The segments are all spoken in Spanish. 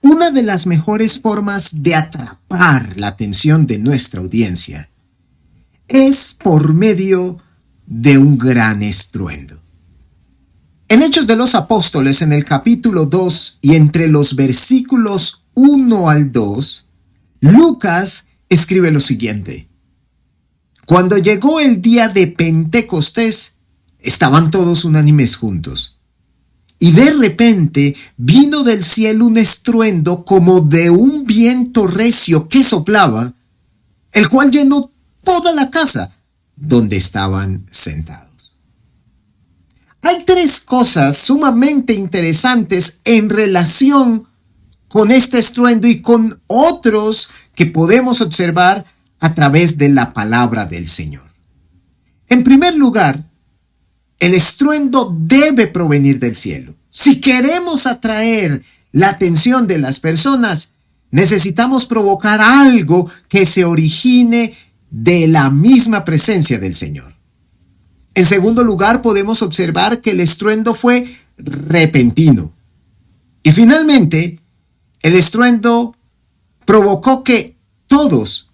Una de las mejores formas de atrapar la atención de nuestra audiencia es por medio de un gran estruendo. En Hechos de los Apóstoles, en el capítulo 2 y entre los versículos 1 al 2, Lucas escribe lo siguiente: Cuando llegó el día de Pentecostés, estaban todos unánimes juntos. Y de repente vino del cielo un estruendo como de un viento recio que soplaba, el cual llenó toda la casa donde estaban sentados. Hay tres cosas sumamente interesantes en relación con este estruendo y con otros que podemos observar a través de la palabra del Señor. En primer lugar, el estruendo debe provenir del cielo. Si queremos atraer la atención de las personas, necesitamos provocar algo que se origine de la misma presencia del Señor. En segundo lugar, podemos observar que el estruendo fue repentino. Y finalmente, el estruendo provocó que todos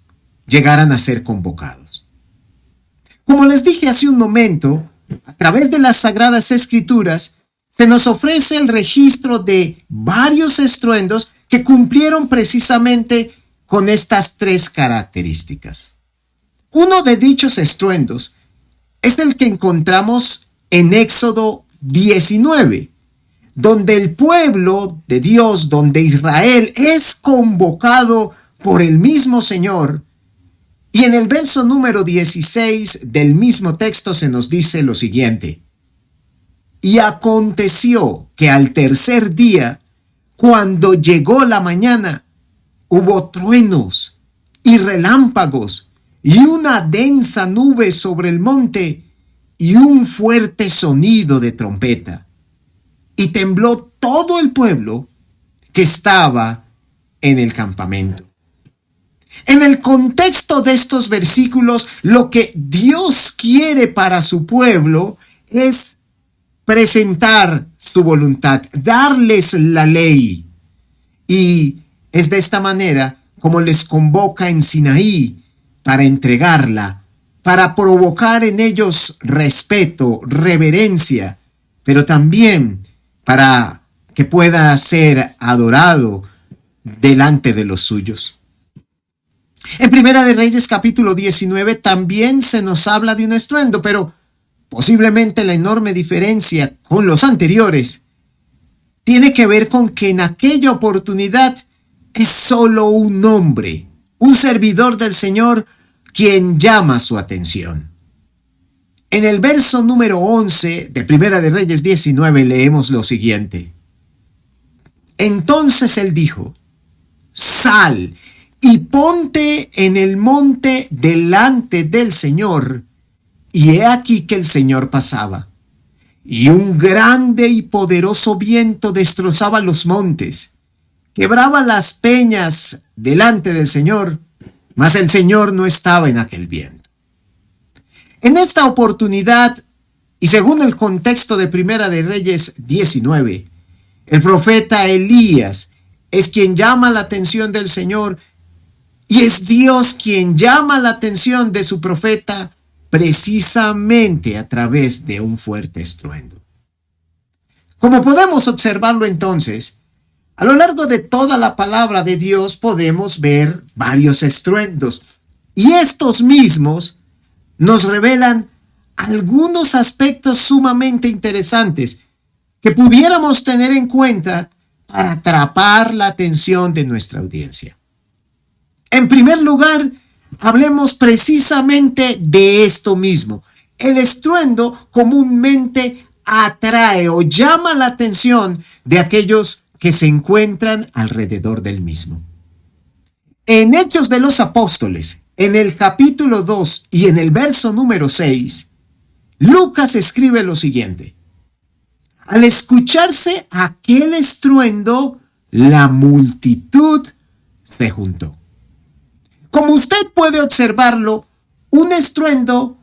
llegaran a ser convocados. Como les dije hace un momento, a través de las Sagradas Escrituras, se nos ofrece el registro de varios estruendos que cumplieron precisamente con estas tres características. Uno de dichos estruendos es el que encontramos en Éxodo 19, donde el pueblo de Dios, donde Israel es convocado por el mismo Señor. Y en el verso número 16 del mismo texto se nos dice lo siguiente: Y aconteció que al tercer día, cuando llegó la mañana, hubo truenos y relámpagos y una densa nube sobre el monte y un fuerte sonido de trompeta. Y tembló todo el pueblo que estaba en el campamento. En el contexto de estos versículos, lo que Dios quiere para su pueblo es presentar su voluntad, darles la ley. Y es de esta manera como les convoca en Sinaí para entregarla, para provocar en ellos respeto, reverencia, pero también para que pueda ser adorado delante de los suyos. En Primera de Reyes capítulo 19 también se nos habla de un estruendo, pero posiblemente la enorme diferencia con los anteriores tiene que ver con que en aquella oportunidad es solo un hombre, un servidor del Señor, quien llama su atención. En el verso número 11 de Primera de Reyes 19 leemos lo siguiente: Entonces él dijo: Sal y ponte en el monte delante del Señor. Y he aquí que el Señor pasaba, y un grande y poderoso viento destrozaba los montes, quebraba las peñas delante del Señor, mas el Señor no estaba en aquel viento. En esta oportunidad, y según el contexto de Primera de Reyes 19, el profeta Elías es quien llama la atención del Señor, y es Dios quien llama la atención de su profeta precisamente a través de un fuerte estruendo. Como podemos observarlo entonces, a lo largo de toda la palabra de Dios podemos ver varios estruendos, y estos mismos nos revelan algunos aspectos sumamente interesantes que pudiéramos tener en cuenta para atrapar la atención de nuestra audiencia. En primer lugar, hablemos precisamente de esto mismo. El estruendo comúnmente atrae o llama la atención de aquellos que se encuentran alrededor del mismo. En Hechos de los Apóstoles, en el capítulo 2 y en el verso número 6, Lucas escribe lo siguiente: Al escucharse aquel estruendo, la multitud se juntó. Como usted puede observarlo, un estruendo,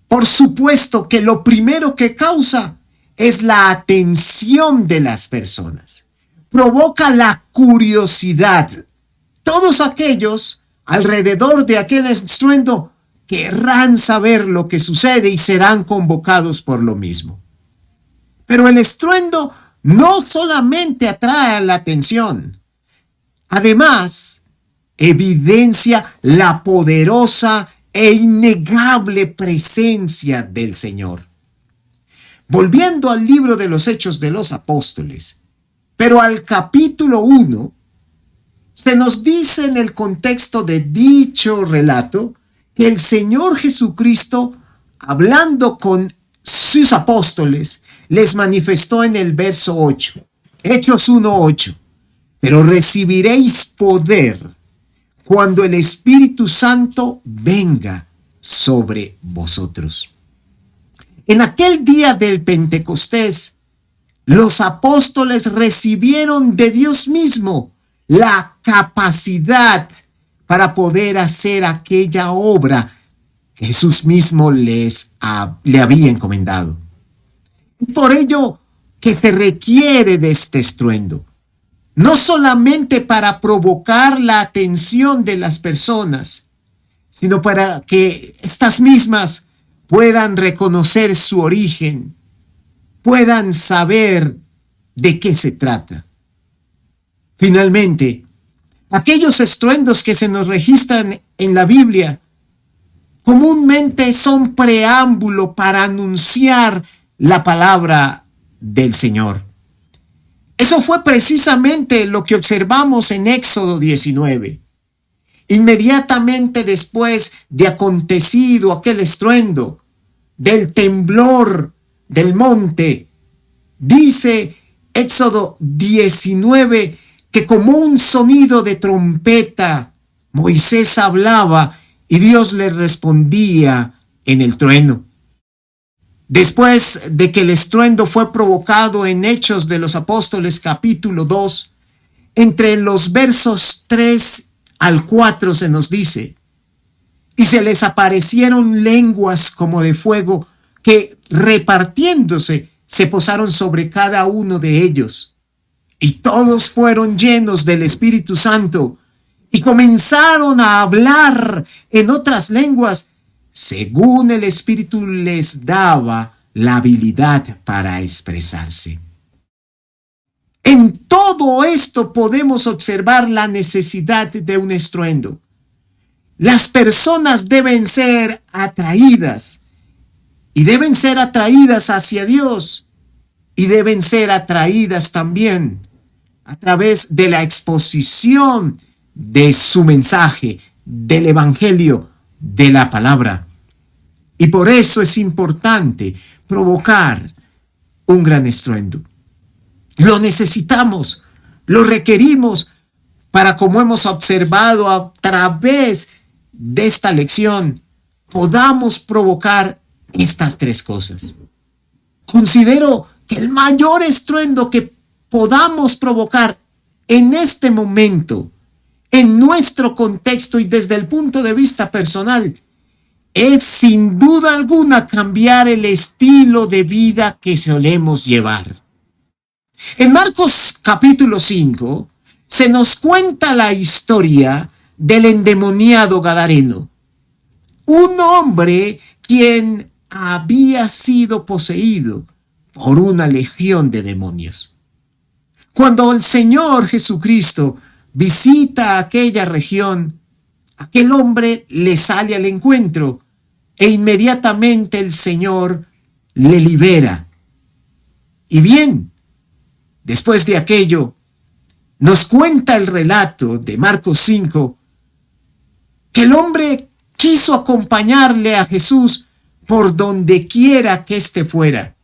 por supuesto que lo primero que causa es la atención de las personas. provoca la curiosidad. Todos aquellos alrededor de aquel estruendo querrán saber lo que sucede y serán convocados por lo mismo. Pero el estruendo no solamente atrae la atención, además evidencia la poderosa e innegable presencia del Señor. Volviendo al libro de los Hechos de los Apóstoles, pero al capítulo 1, se nos dice en el contexto de dicho relato que el Señor Jesucristo, hablando con sus apóstoles, les manifestó en el verso 8, Hechos 1:8, pero recibiréis poder cuando el Espíritu Santo venga sobre vosotros. En aquel día del Pentecostés, los apóstoles recibieron de Dios mismo la capacidad para poder hacer aquella obra que Jesús mismo le había encomendado. Es por ello que se requiere de este estruendo, no solamente para provocar la atención de las personas, sino para que estas mismas puedan reconocer su origen, puedan saber de qué se trata. Finalmente, aquellos estruendos que se nos registran en la Biblia comúnmente son preámbulo para anunciar la palabra del Señor. Eso fue precisamente lo que observamos en Éxodo 19. Inmediatamente después de acontecido aquel estruendo, del temblor del monte, dice Éxodo 19 que como un sonido de trompeta, Moisés hablaba y Dios le respondía en el trueno. Después de que el estruendo fue provocado en Hechos de los Apóstoles capítulo 2, entre los versos 3 al 4 se nos dice, y se les aparecieron lenguas como de fuego que repartiéndose se posaron sobre cada uno de ellos. Y todos fueron llenos del Espíritu Santo y comenzaron a hablar en otras lenguas según el Espíritu les daba la habilidad para expresarse. En todo esto podemos observar la necesidad de un estruendo. Las personas deben ser atraídas y deben ser atraídas hacia Dios y deben ser atraídas también a través de la exposición de su mensaje, del evangelio, de la palabra. Y por eso es importante provocar un gran estruendo. Lo necesitamos, lo requerimos para, como hemos observado a través de esta lección, podamos provocar estas tres cosas. Considero que el mayor estruendo que podamos provocar en este momento, en nuestro contexto y desde el punto de vista personal, es sin duda alguna cambiar el estilo de vida que solemos llevar. En Marcos capítulo 5 se nos cuenta la historia del endemoniado gadareno, un hombre quien había sido poseído por una legión de demonios. Cuando el Señor Jesucristo visita aquella región, aquel hombre le sale al encuentro e inmediatamente el Señor le libera. Y bien, después de aquello, nos cuenta el relato de Marcos 5 que el hombre quiso acompañarle a Jesús por donde quiera que éste fuera.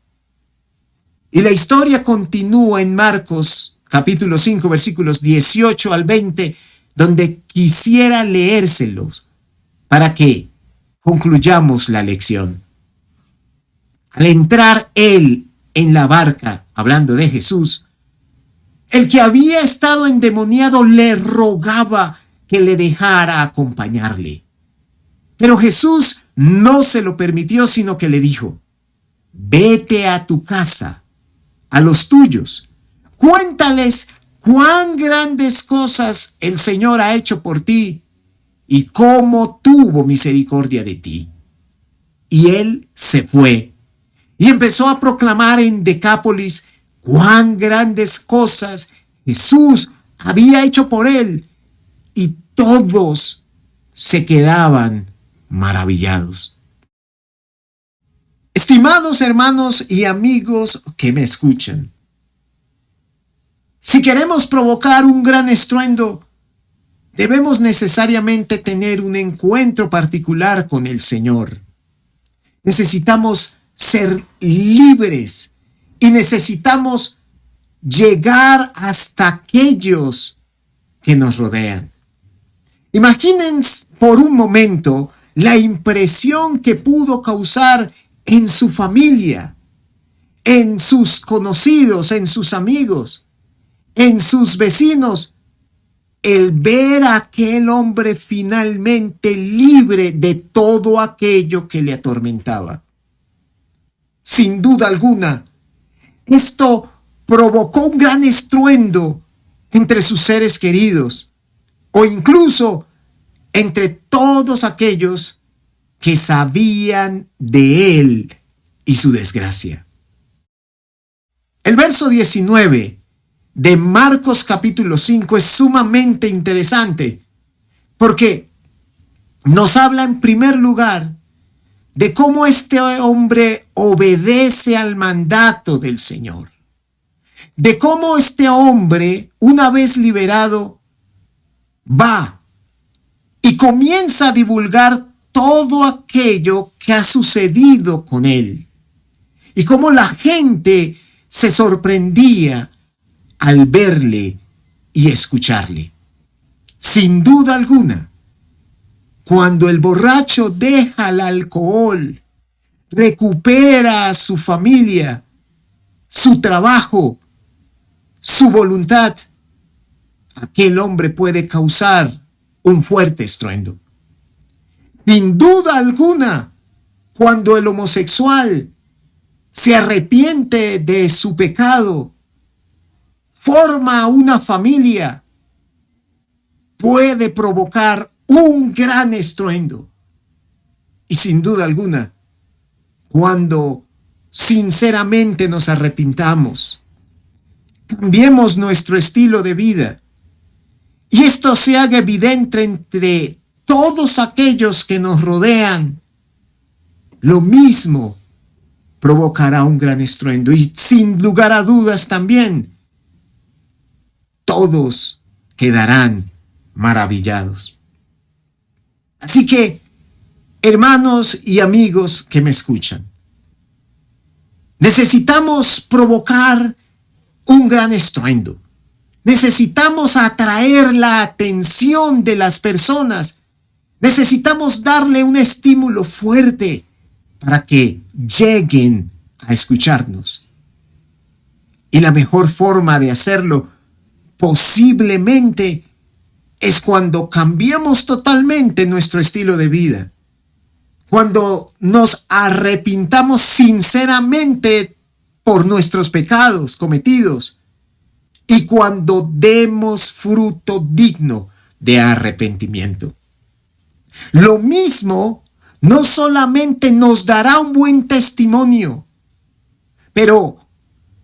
Y la historia continúa en Marcos capítulo 5 versículos 18 al 20, donde quisiera leérselos para que concluyamos la lección. Al entrar él en la barca, hablando de Jesús, el que había estado endemoniado le rogaba que le dejara acompañarle. Pero Jesús no se lo permitió, sino que le dijo: vete a tu casa, a los tuyos, cuéntales cuán grandes cosas el Señor ha hecho por ti y cómo tuvo misericordia de ti. Y él se fue y empezó a proclamar en Decápolis cuán grandes cosas Jesús había hecho por él, y todos se quedaban maravillados. Estimados hermanos y amigos que me escuchan, si queremos provocar un gran estruendo, debemos necesariamente tener un encuentro particular con el Señor. Necesitamos ser libres y necesitamos llegar hasta aquellos que nos rodean. Imaginen por un momento la impresión que pudo causar en su familia, en sus conocidos, en sus amigos, en sus vecinos, el ver a aquel hombre finalmente libre de todo aquello que le atormentaba. Sin duda alguna, esto provocó un gran estruendo entre sus seres queridos, o incluso entre todos aquellos que sabían de él y su desgracia. El verso 19 de Marcos capítulo 5 es sumamente interesante, porque nos habla en primer lugar de cómo este hombre obedece al mandato del Señor, de cómo este hombre, una vez liberado, va y comienza a divulgar todo aquello que ha sucedido con él, y cómo la gente se sorprendía al verle y escucharle. Sin duda alguna, cuando el borracho deja el alcohol, recupera a su familia, su trabajo, su voluntad, aquel hombre puede causar un fuerte estruendo. Sin duda alguna, cuando el homosexual se arrepiente de su pecado, forma una familia, puede provocar un gran estruendo. Y sin duda alguna, cuando sinceramente nos arrepintamos, cambiemos nuestro estilo de vida, y esto se haga evidente entre todos aquellos que nos rodean, lo mismo provocará un gran estruendo. Y sin lugar a dudas también, todos quedarán maravillados. Así que, hermanos y amigos que me escuchan, necesitamos provocar un gran estruendo. Necesitamos atraer la atención de las personas. Necesitamos darle un estímulo fuerte para que lleguen a escucharnos. Y la mejor forma de hacerlo posiblemente es cuando cambiamos totalmente nuestro estilo de vida. Cuando nos arrepintamos sinceramente por nuestros pecados cometidos y cuando demos fruto digno de arrepentimiento. Lo mismo no solamente nos dará un buen testimonio, pero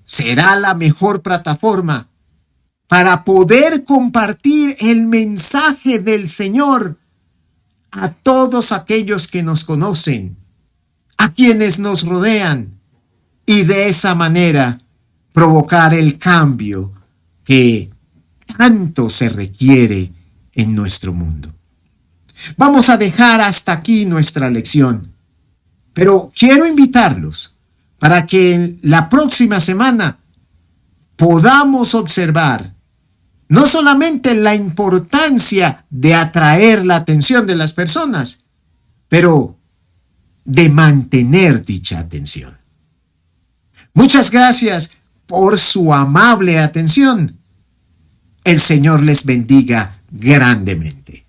será la mejor plataforma para poder compartir el mensaje del Señor a todos aquellos que nos conocen, a quienes nos rodean, y de esa manera provocar el cambio que tanto se requiere en nuestro mundo. Vamos a dejar hasta aquí nuestra lección, pero quiero invitarlos para que la próxima semana podamos observar no solamente la importancia de atraer la atención de las personas, pero de mantener dicha atención. Muchas gracias por su amable atención. El Señor les bendiga grandemente.